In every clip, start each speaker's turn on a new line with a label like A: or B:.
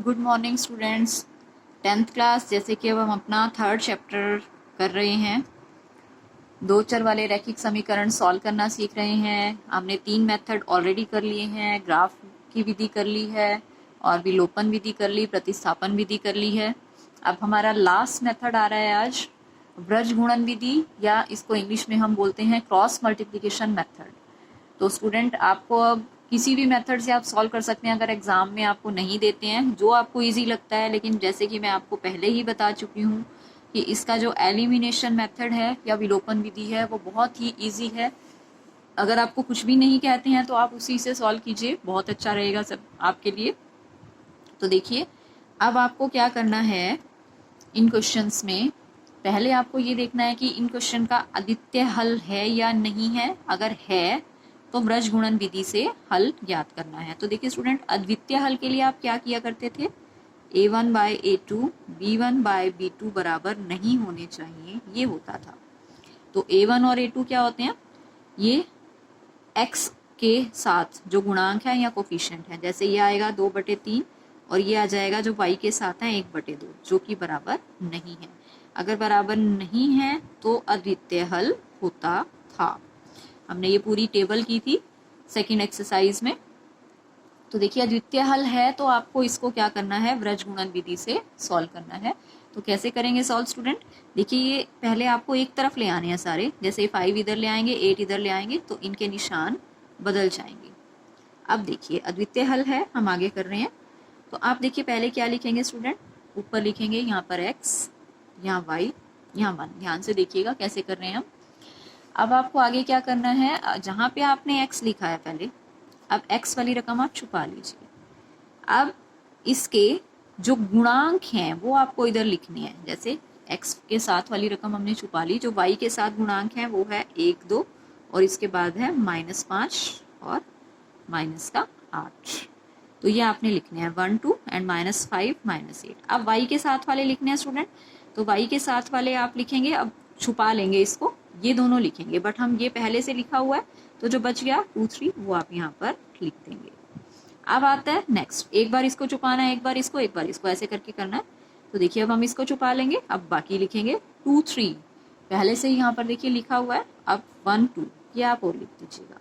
A: Good morning students. 10th class, जैसे कि अब हम अपना थर्ड चैप्टर कर रहे हैं। दो चर वाले रैखिक समीकरण सॉल्व करना सीख रहे हैं। हमने 3 मेथड ऑलरेडी कर लिए हैं। ग्राफ की विधि कर ली है और विलोपन विधि कर ली, प्रतिस्थापन विधि कर ली है। अब हमारा लास्ट मेथड आ रहा है आज, ब्रज गुणन विधि, या इसको इंग्लिश में हम बोलते हैं क्रॉस मल्टीप्लिकेशन मेथड। तो स्टूडेंट, आपको अब किसी भी मेथड से आप सॉल्व कर सकते हैं अगर एग्जाम में आपको नहीं देते हैं, जो आपको इजी लगता है। लेकिन जैसे कि मैं आपको पहले ही बता चुकी हूँ कि इसका जो एलिमिनेशन मेथड है या विलोपन विधि है वो बहुत ही इजी है। अगर आपको कुछ भी नहीं कहते हैं तो आप उसी से सॉल्व कीजिए, बहुत अच्छा रहेगा सब आपके लिए। तो देखिए, अब आपको क्या करना है इन क्वेश्चंस में। पहले आपको ये देखना है कि इन क्वेश्चन का अद्वितीय हल है या नहीं है। अगर है तो ब्रज गुणन विधि से हल ज्ञात करना है। तो देखिए स्टूडेंट, अद्वितीय हल के लिए आप क्या किया करते थे, a1 bye a2 b1 bye b2 बराबर नहीं होने चाहिए, ये होता था। तो a1 और a2 क्या होते हैं, ये x के साथ जो गुणांक है या कोफिशिएंट है। जैसे ये आएगा 2/3 और ये आ जाएगा जो y के साथ है 1/2, जो कि बराबर नहीं है। अगर बराबर नहीं है तो अद्वितीय हल होता था। हमने ये पूरी टेबल की थी सेकंड एक्सरसाइज में। तो देखिए, अद्वितीय हल है तो आपको इसको क्या करना है, ब्रज गुणन विधि से सॉल्व करना है। तो कैसे करेंगे सॉल्व स्टूडेंट, देखिए ये पहले आपको एक तरफ ले आने हैं सारे। जैसे 5 इधर ले आएंगे, 8 इधर ले आएंगे, तो इनके निशान बदल जाएंगे। अब देखिए, अद्वितीय हल है, हम आगे कर रहे हैं। तो आप देखिए पहले क्या लिखेंगे स्टूडेंट, ऊपर लिखेंगे यहाँ पर x, यहाँ y, यहाँ 1। ध्यान से देखिएगा कैसे कर रहे हैं हम। अब आपको आगे क्या करना है, जहां पे आपने x लिखा है पहले, अब x वाली रकम आप छुपा लीजिए। अब इसके जो गुणांक हैं वो आपको इधर लिखने हैं। जैसे x के साथ वाली रकम हमने छुपा ली, जो y के साथ गुणांक है वो है 1, 2 और इसके बाद है -5 और -8। तो ये आपने लिखने हैं 1, 2 एंड -5, -8। अब y के साथ वाले लिखने हैं स्टूडेंट, तो y के साथ वाले आप लिखेंगे, अब छुपा लेंगे इसको, ये दोनों लिखेंगे, बट हम ये पहले से लिखा हुआ है तो जो बच गया 2, 3 वो आप यहाँ पर लिख देंगे। अब आता है नेक्स्ट, एक बार इसको छुपाना है, एक बार इसको ऐसे करके करना है। तो देखिए अब हम इसको छुपा लेंगे, अब बाकी लिखेंगे 2, 3 पहले से ही यहाँ पर देखिए लिखा हुआ है। अब 1, 2 ये आप और लिख दीजिएगा।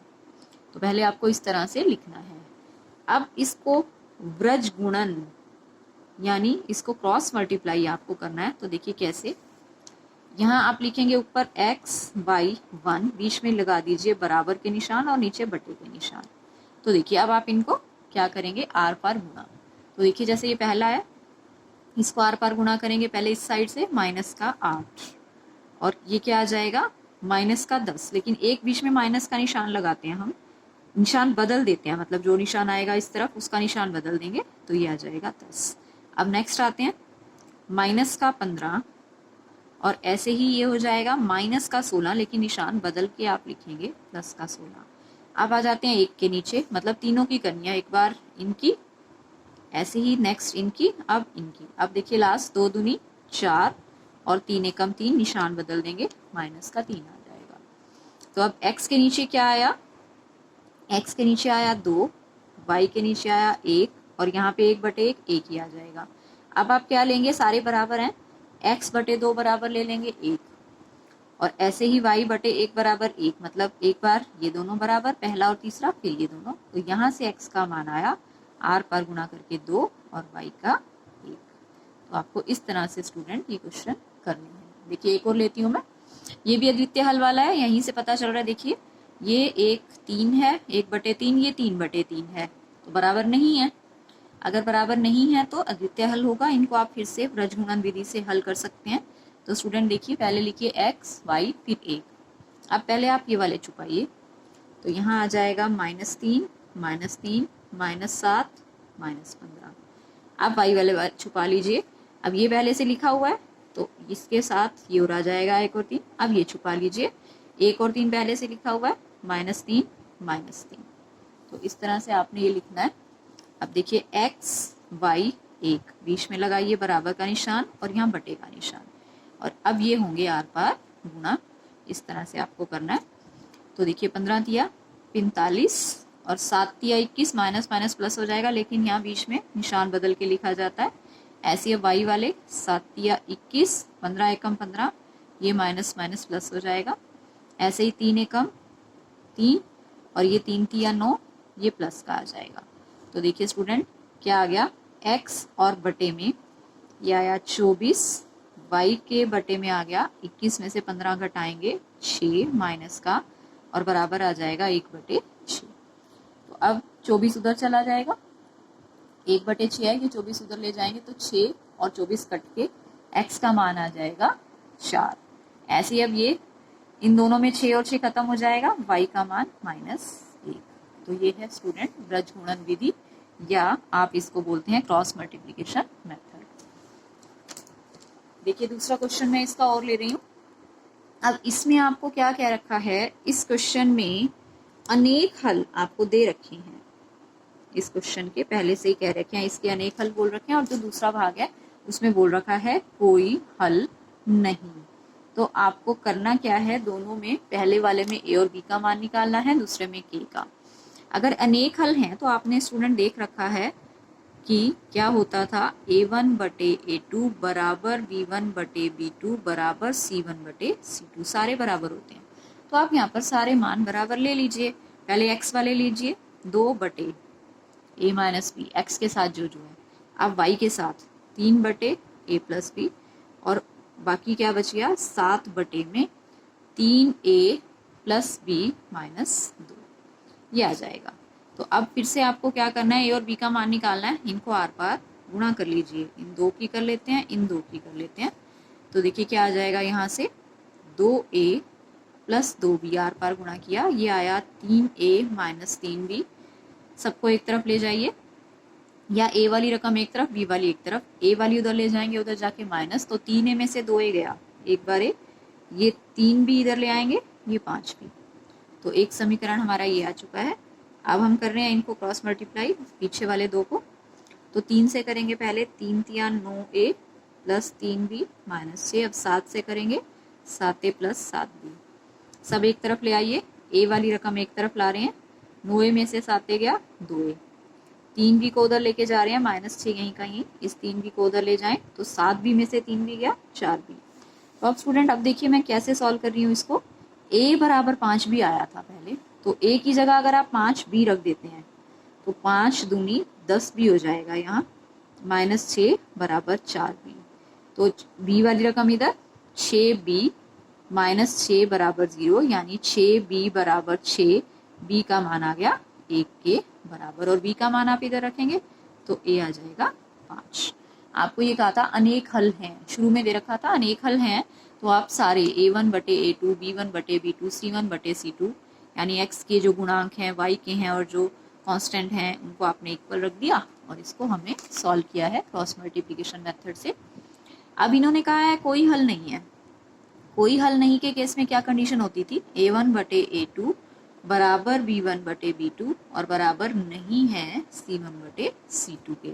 A: तो पहले आपको इस तरह से लिखना है। अब इसको ब्रज गुणन यानी इसको क्रॉस मल्टीप्लाई आपको करना है। तो देखिए कैसे, यहाँ आप लिखेंगे ऊपर x y 1, बीच में लगा दीजिए बराबर के निशान और नीचे बटे के निशान। तो देखिए अब आप इनको क्या करेंगे, आर पार गुणा। तो देखिए जैसे ये पहला है, इसको आर पार गुणा करेंगे पहले इस साइड से, -8 और ये क्या आ जाएगा -10। लेकिन एक बीच में माइनस का निशान लगाते हैं हम, निशान बदल देते हैं, मतलब जो निशान आएगा इस तरफ उसका निशान बदल देंगे, तो ये आ जाएगा 10। अब नेक्स्ट आते हैं -15 और ऐसे ही ये हो जाएगा -16, लेकिन निशान बदल के आप लिखेंगे +16। अब आ जाते हैं एक के नीचे, मतलब तीनों की करनी है, एक बार इनकी, ऐसे ही नेक्स्ट इनकी, अब इनकी। अब देखिए लास्ट 2 दूनी 4 और 3 एकम 3, निशान बदल देंगे, -3 आ जाएगा। तो अब x के नीचे क्या आया, x के नीचे आया 2, y के नीचे आया 1 और यहाँ पे 1/1 1 ही आ जाएगा। अब आप क्या लेंगे, सारे बराबर हैं, x/2 बराबर ले लेंगे 1 और ऐसे ही y/1 बराबर 1, मतलब एक बार ये दोनों बराबर, पहला और तीसरा, फिर ये दोनों। तो यहाँ से x का मान आया r पर गुणा करके 2 और y का 1। तो आपको इस तरह से स्टूडेंट ये क्वेश्चन करने हैं। देखिए एक और लेती हूँ मैं, ये भी अद्वितीय हल वाला है, यहीं से पता चल रहा है। देखिए ये 1, 3 है, 1/3, ये 3/3 है, तो बराबर नहीं है। अगर बराबर नहीं है तो अद्वितीय हल होगा। इनको आप फिर से ब्रज गुणन विधि से हल कर सकते हैं। तो स्टूडेंट देखिए, पहले लिखिए x, y फिर 1। अब पहले आप ये वाले छुपाइए, तो यहाँ आ जाएगा -3, -3, -7, -15। आप y वाले छुपा लीजिए। अब ये पहले से लिखा हुआ है तो इसके साथ ये और आ जाएगा 1 और 3। अब ये छुपा लीजिए, 1 और 3 पहले से लिखा हुआ है, -3, -3। तो इस तरह से आपने ये लिखना है। अब देखिए x, y 1, बीच में लगाइए बराबर का निशान और यहाँ बटे का निशान, और अब ये होंगे आर पार गुणा। इस तरह से आपको करना है। तो देखिए 15 दिया 45 और 7 तिया 21, माइनस माइनस प्लस हो जाएगा, लेकिन यहाँ बीच में निशान बदल के लिखा जाता है। ऐसे अब y वाले 7 तिया 21, 15 एकम 15, ये माइनस माइनस प्लस हो जाएगा। ऐसे ही 3 एकम 3 और ये 3 तिया 9, ये प्लस का आ जाएगा। तो देखिए स्टूडेंट क्या आ गया, x और बटे में ये आया 24, y के बटे में आ गया 21 में से 15 घटाएंगे 6 माइनस का, और बराबर आ जाएगा 1/6। तो अब 24 उधर चला जाएगा, 1/6 है, ये 24 उधर ले जाएंगे तो 6 और 24 कट के x का मान आ जाएगा 4। ऐसे ही अब ये इन दोनों में 6 और 6 खत्म हो जाएगा, y का मान -1। तो ये है स्टूडेंट ब्रज गुणन विधि, या आप इसको बोलते हैं क्रॉस मल्टीप्लिकेशन मेथड। देखिए दूसरा क्वेश्चन मैं इसका और ले रही हूँ। अब इसमें आपको क्या कह रखा है, इस क्वेश्चन में अनेक हल आपको दे रखे हैं। इस क्वेश्चन के पहले से ही कह रखे हैं, इसके अनेक हल बोल रखे हैं, और जो दूसरा भाग है उसमें बोल रखा है कोई हल नहीं। तो आपको करना क्या है, दोनों में पहले वाले में a और b का मान निकालना है, दूसरे में k का। अगर अनेक हल हैं तो आपने स्टूडेंट देख रखा है कि क्या होता था, a1/a2 बराबर b1/b2 बराबर c1/c2, सारे बराबर होते हैं। तो आप यहाँ पर सारे मान बराबर ले लीजिए। पहले x वाले लीजिए 2/a - b, x के साथ जो है, अब y के साथ 3/a + b, और बाकी क्या बच गया 7/में 3a + b - 2, ये आ जाएगा। तो अब फिर से आपको क्या करना है, a और b का मान निकालना है, इनको आर पार गुणा कर लीजिए। इन 2 की कर लेते हैं, इन 2 की कर लेते हैं। तो देखिए क्या आ जाएगा, यहाँ से 2a + 2b आर पार गुणा किया, ये आया 3a - 3b। सबको एक तरफ ले जाइए, या a वाली रकम एक तरफ, b वाली एक तरफ। a वाली उधर ले जाएंगे, उधर जाके माइनस, तो 3a में से 2a गया एक बार, ये 3b इधर ले आएंगे, ये 5b। तो एक समीकरण हमारा ये आ चुका है। अब हम कर रहे हैं इनको क्रॉस मल्टीप्लाई, पीछे वाले 2 को। तो 3 से करेंगे पहले, 3 तिया 9a + 3b - 6। अब 7 से करेंगे, 7a + 7b। सब एक तरफ ले आइए, a वाली रकम एक तरफ ला रहे हैं, 9a में से 7a गया 2a, 3b को उधर लेके जा रहे हैं, -6 यहीं कहीं, इस 3b को उधर ले जाएं तो 7b में से 3b गया 4b। तो अब स्टूडेंट अब देखिए मैं कैसे सॉल्व कर रही हूँ इसको। a बराबर 5b आया था पहले, तो a की जगह अगर आप 5b रख देते हैं तो 5 दूनी 10b हो जाएगा, यहाँ -6 बराबर 4b। तो b वाली रकम इधर, 6b -6 बराबर 0, यानी 6b बराबर 6, b का मान आ गया 1 के बराबर, और b का मान आप इधर रखेंगे तो a आ जाएगा 5। आपको ये कहा था अनेक हल हैं, शुरू में दे रखा था अनेक हल हैं, तो आप सारे a1/a2, b1/b2, c1/c2, यानी x के जो गुणांक हैं, y के हैं, और जो कांस्टेंट हैं उनको आपने इक्वल रख दिया, और इसको हमने सॉल्व किया है क्रॉस मल्टीप्लिकेशन मेथड से। अब इन्होंने कहा है कोई हल नहीं है। कोई हल नहीं के केस में क्या कंडीशन होती थी, a1/a2 बराबर b1/b2 और बराबर नहीं है c1/c2 के।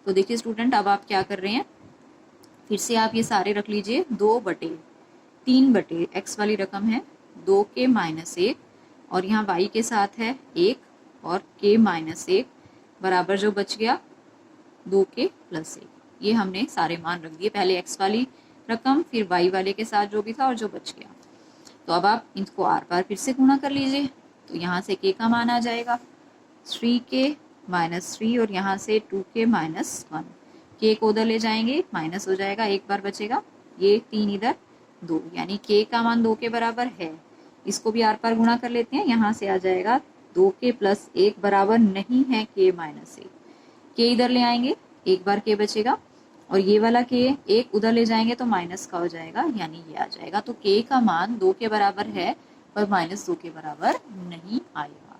A: तो देखिए स्टूडेंट अब आप क्या कर रहे हैं, फिर से आप ये सारे रख लीजिए, 2/3 x वाली रकम है 2 के -1, और यहाँ y के साथ है 1 और k -1 बराबर जो बच गया 2 के +1। ये हमने सारे मान रख दिए, पहले x वाली रकम, फिर y वाले के साथ जो भी था और जो बच गया। तो अब आप इनको आर पार फिर से गुणा कर लीजिए, तो यहाँ से k का मान आ जाएगा 3k -3, और यहाँ से 2k -1, k को उधर ले जाएंगे माइनस हो जाएगा, एक बार बचेगा, ये 3 इधर 2, यानी k का मान 2 के बराबर है। इसको भी आर पार गुणा कर लेते हैं, यहाँ से आ जाएगा 2k + 1 बराबर नहीं है k -1, k इधर ले आएंगे, एक बार k बचेगा, और ये वाला k एक उधर ले जाएंगे तो माइनस का हो जाएगा, यानी ये आ जाएगा। तो k का मान 2 के बराबर है पर -2 के बराबर नहीं आएगा।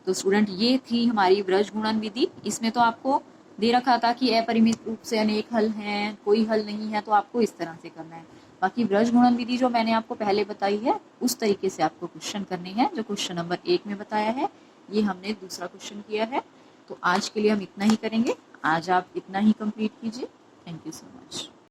A: तो स्टूडेंट ये थी हमारी ब्रज गुणन विधि। इसमें तो आपको दे रखा था कि अपरिमित रूप से अनेक हल हैं, कोई हल नहीं है, तो आपको इस तरह से करना है। बाकी ब्रज गुणन विधि जो मैंने आपको पहले बताई है उस तरीके से आपको क्वेश्चन करने हैं, जो क्वेश्चन नंबर 1 में बताया है, ये हमने दूसरा क्वेश्चन किया है। तो आज के लिए हम इतना ही करेंगे, आज आप इतना ही कंप्लीट कीजिए। Thank you so much.